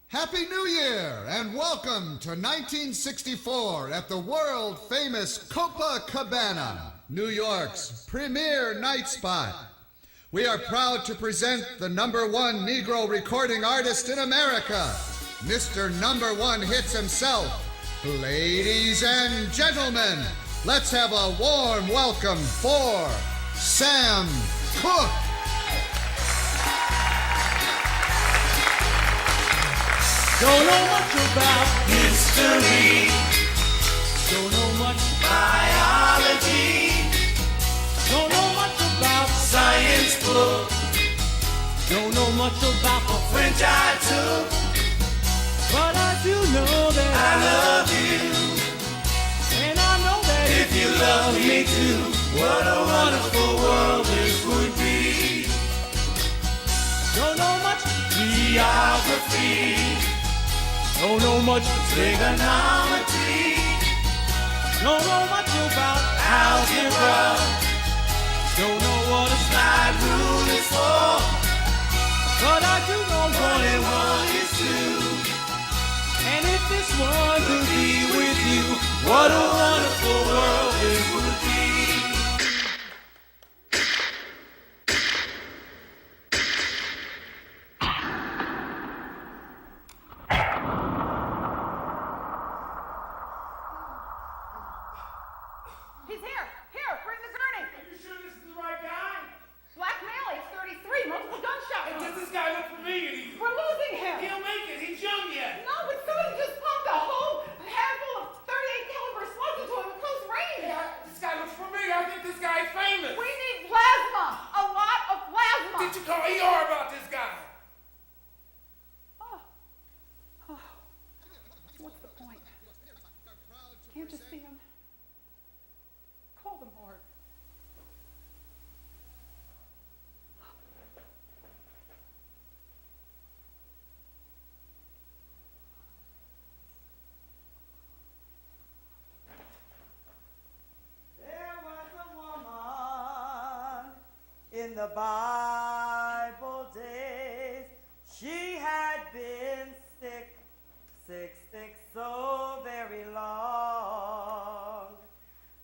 Happy New Year and welcome to 1964 at the world-famous Copacabana, New York's premier night spot. We are proud to present the #1 Negro recording artist in America, Mr. #1 Hits himself. Ladies and gentlemen, let's have a warm welcome for Sam Cooke. Don't know much about history. Don't know much biology. Don't know much about science book. Don't know much about the French I took. But I do know that I love you. And I know that if you love me too, what a wonderful world this would be. Don't know much geography. Don't know much trigonometry. Don't know much about algebra. Don't know what a slide rule is for. But I do know 1 and 1 is 2. And if this one could be with you, what a wonderful world this would be. He's here! Here! Bring the gurney! Are you sure this is the right guy? Blackmail, he's 33, multiple gunshot Hey, does wounds. this guy look familiar to you? We're losing him! He'll make it. He's young yet. No, but somebody just pumped a whole handful of 38 caliber slugs into him at close range! Yeah, this guy looks familiar. I think this guy's famous. We need plasma! A lot of plasma! Did you call ER about this guy? Oh. What's the point? Can't you see him? Call the morgue. There was a woman in the Bible days. She had been sick so very long.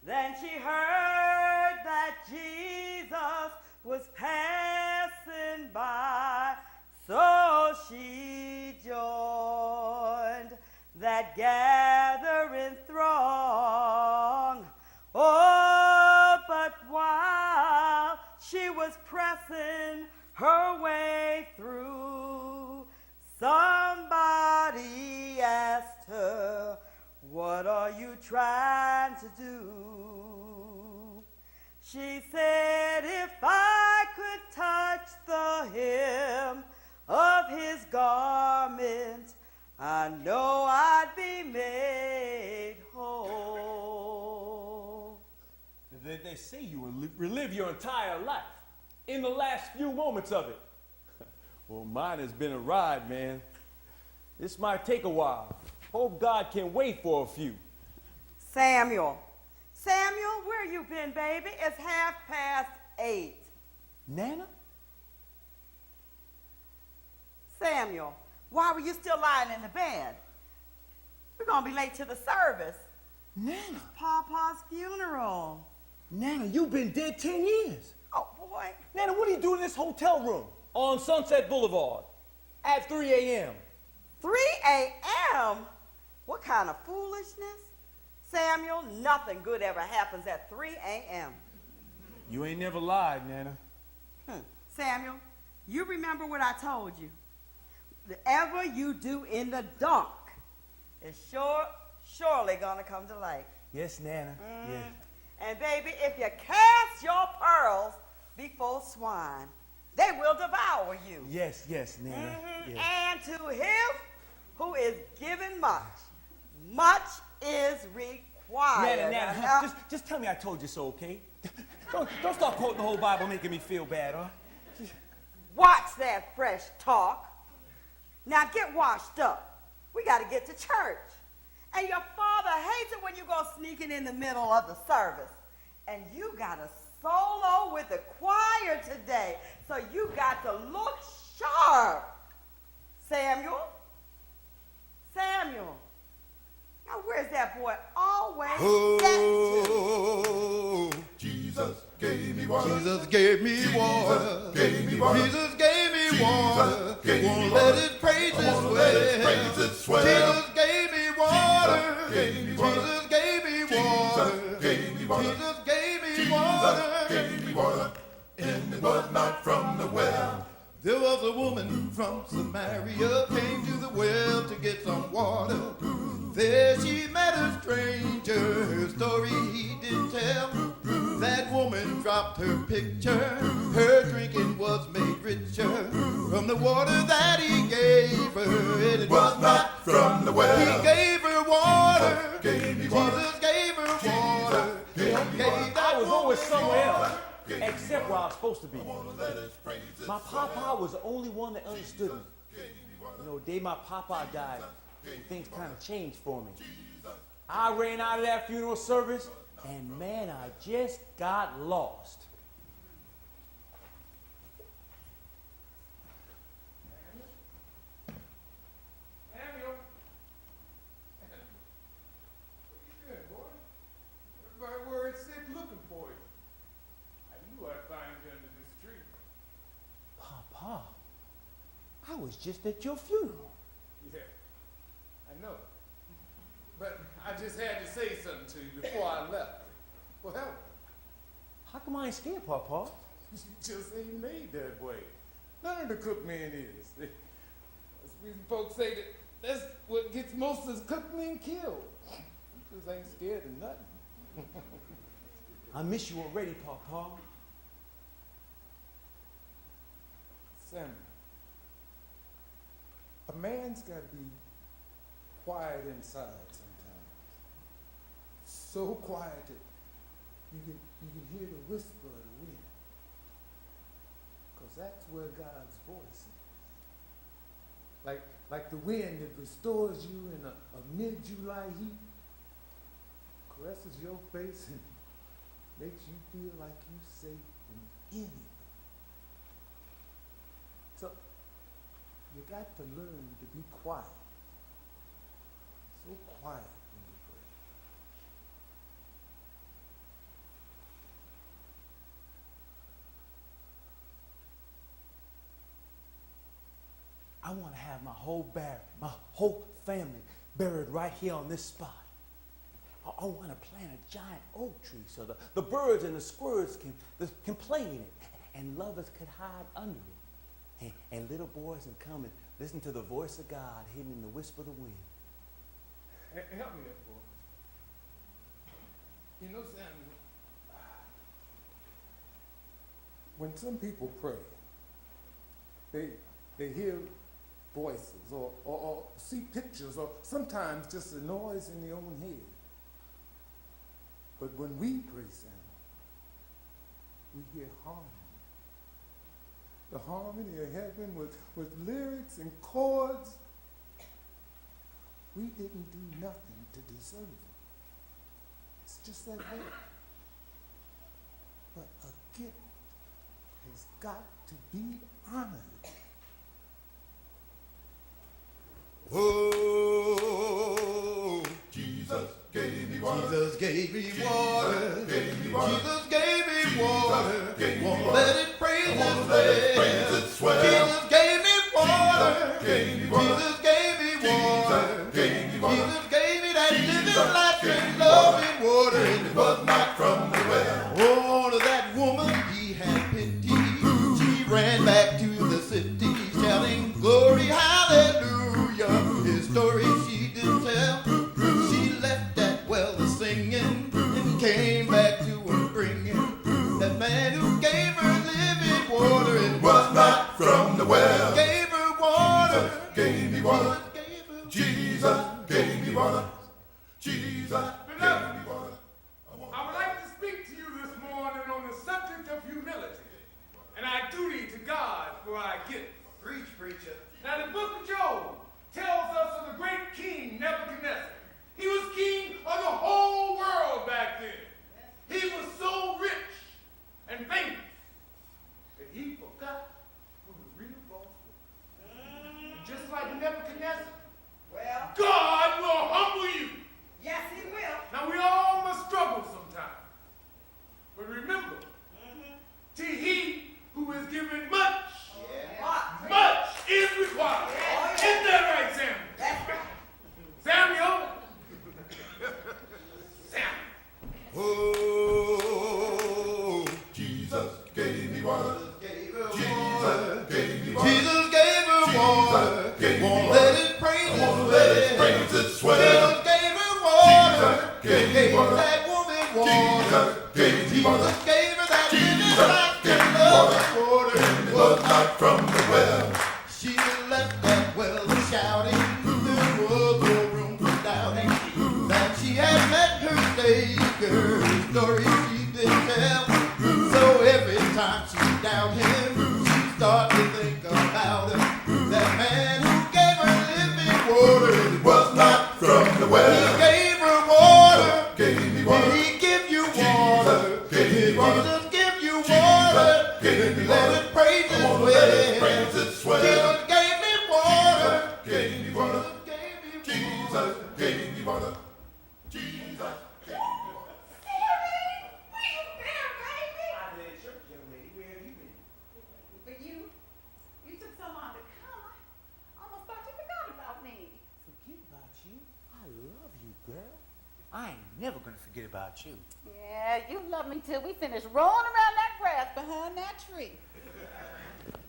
Then she heard that Jesus was passing by, so she joined that gathering throng. Oh, but while she was pressing her way through, somebody asked her, "What are you trying to do?" She said, "If I could touch the hem of his garment, I know I'd be made whole." They say you will relive your entire life in the last few moments of it. Well, mine has been a ride, man. This might take a while. Hope God can wait for a few. Samuel, where you been, baby? It's 8:30. Nana? Samuel, why were you still lying in the bed? We're gonna be late to the service. Nana? Papa's funeral. Nana, you've been dead 10 years. Oh, boy. Nana, what are you doing in this hotel room on Sunset Boulevard at 3 a.m.? 3 a.m.? What kind of foolishness? Samuel, nothing good ever happens at 3 a.m. You ain't never lied, Nana. Samuel, you remember what I told you. Whatever you do in the dark is surely gonna come to light. Yes, Nana. Yes. And baby, if you cast your pearls before swine, they will devour you. Yes, Nana. Yes. And to him who is given much is required. Nana, just tell me I told you so, okay? Don't start quoting the whole Bible making me feel bad, huh? Watch that fresh talk. Now get washed up. We got to get to church. And your father hates it when you go sneaking in the middle of the service. And you got a solo with the choir today, so you got to look sharp. Samuel, Jesus gave me water. Jesus gave me water. Won't let his praises swell. Jesus gave me water. Jesus gave me water. Jesus gave me water. And it was not from the well. There was a woman from Samaria came to the well to get some water. There she met a stranger, her story he did tell. That woman dropped her picture, her drinking was made richer from the water that he gave her. And it Was not from the well. He gave her water. Gave me water. Jesus gave her water. I was always somewhere else, except where I was supposed to be. Let his praises My papa was the only one that understood me. You know, the day my papa died, things kind of changed for me. I ran out of that funeral service, and man, I just got lost. Samuel. What are you doing, boy? Everybody where it's sick looking for you. I knew I'd find you under this tree. Papa, I was just at your funeral. Yeah, I know. But I just had to say something to you before I left. Well, help. How come I ain't scared, Papa? You just ain't made that way. None of the cook men is. That's the reason folks say that that's what gets most of the cook men killed. You just ain't scared of nothing. I miss you already, Papa. Samuel, a man's got to be quiet inside sometimes. So quiet that you can hear the whisper of the wind. Because that's where God's voice is. Like the wind that restores you in a mid-July heat, caresses your face and makes you feel like you safe in anything. So you got to learn to be quiet. So quiet when you pray. I want to have my whole family buried right here on this spot. I want to plant a giant oak tree so the birds and the squirrels can play in it, and lovers could hide under it, and little boys can come and listen to the voice of God hidden in the whisper of the wind. Help me up, boy. You know, Samuel, when some people pray, they hear voices or see pictures or sometimes just a noise in their own head. But when we pray, Samuel, we hear harmony. The harmony of heaven with lyrics and chords. We didn't do nothing to deserve it. It's just that way. But a gift has got to be honored. Oh, Jesus gave me water. Jesus gave me water. Gave me water. Jesus gave me water. Gave me Won't water. let it praise I wanna his let it way. praise its swell. Jesus gave me water. Gave me water. Jesus gave me water. Gave me water. Jesus gave me that living, Jesus lasting, gave me loving water. And it was not from the well. Oh, to that woman he had pity. She ran back to the city, shouting glory, hallelujah. His story she did tell. She left that well a singing and came back to him bringing that man who gave her living water. It Was not from the well. gave her water. Gave me water. Gave her Jesus gave me water. Jesus gave me water. I would like to speak to you this morning on the subject of humility and our duty to God for our gift. Preach, preacher. Now, the book of Job tells us of the great king Nebuchadnezzar. He was king of the whole world back then. He was so rich and famous that he forgot who the real boss was. And just like Nebuchadnezzar, Well, God will humble you. yes, he will. Now, we all must struggle sometimes. But remember, to gave me Won't water. let his praises I wanna let his praises swell. Jesus gave her water. Jesus gave me water. that woman water. Jesus gave me water. Jesus gave her that Jesus living life gave and me love water. water. And it was not from the well. She left that well shouting. There was no room for doubting that she had met her Savior. The story she did tell. So every time she doubted him, she started to think about him. That man who gave her living water. It was not from the He well. gave her water. Gave me water. Did he give you water? gave me Did water. Jesus give you water? gave me Let water. his praises I wanna let his swell. praises swell. Jesus gave me water. Gave me water. Jesus gave me Jesus water. gave me water. Jesus gave me water. Siri, where you been, baby? I've been in church, young lady. Where have you been? But you took so long to come. I almost thought you forgot about me. Forget about you? I love you, girl. I ain't never gonna forget about you. Yeah, you love me till we finish rolling around that grass behind that tree.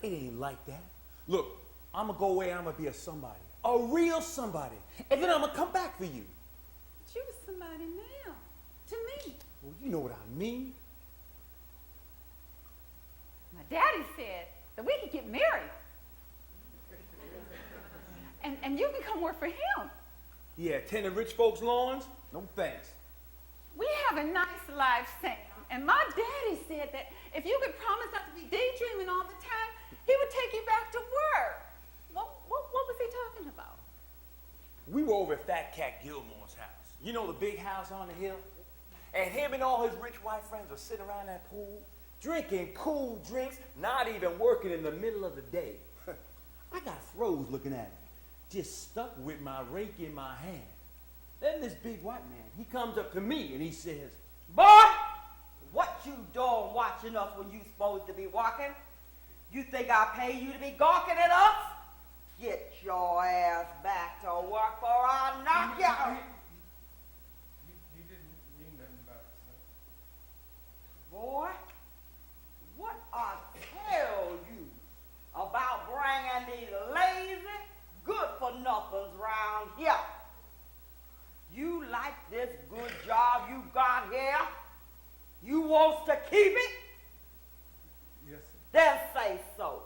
It ain't like that. Look, I'm gonna go away and I'm gonna be a somebody. A real somebody. And then I'm gonna come back for you. But you somebody now. To me. Well, you know what I mean. My daddy said that we could get married. And you can come work for him. Yeah, tending rich folks' lawns? No thanks. We have a nice life, Sam. And my daddy said that if you could promise not to be daydreaming all the time, he would take you back to work. What was he talking about? We were over at Fat Cat Gilmore's house. You know the big house on the hill? And him and all his rich white friends were sitting around that pool, drinking cool drinks, not even working in the middle of the day. I got froze looking at him, just stuck with my rake in my hand. Then this big white man, he comes up to me and he says, Boy, what you doing watching us when you supposed to be walking? You think I pay you to be gawking at us? Get your ass back to work or I'll knock you out. He didn't mean nothing about it, son. Boy, what I tell you about bringing these lazy, good-for-nothings round here? You like this good job you got here? You wants to keep it? Yes, sir. Then say so.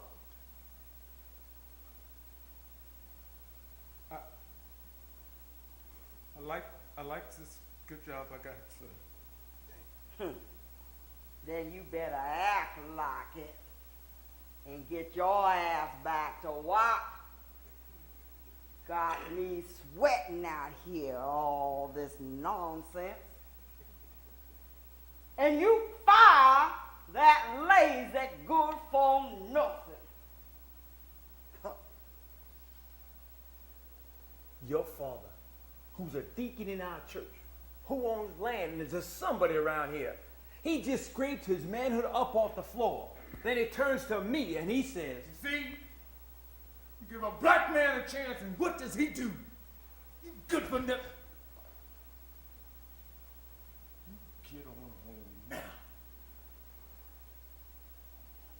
I like this good job I got, sir. Then you better act like it and get your ass back to work. Got me sweating out here, all this nonsense. And you fire that lazy good for nothing. your father, who's a deacon in our church, who owns land and is a somebody around here, he just scraped his manhood up off the floor. Then he turns to me and he says, See, you give a black man a chance, and what does he do? You good for nothing. You get on home now.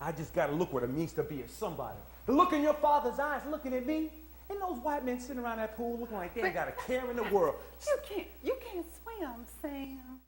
I just gotta look what it means to be a somebody. The look in your father's eyes looking at me, and those white men sitting around that pool looking like they ain't got a care in the world. You can't swim, Sam.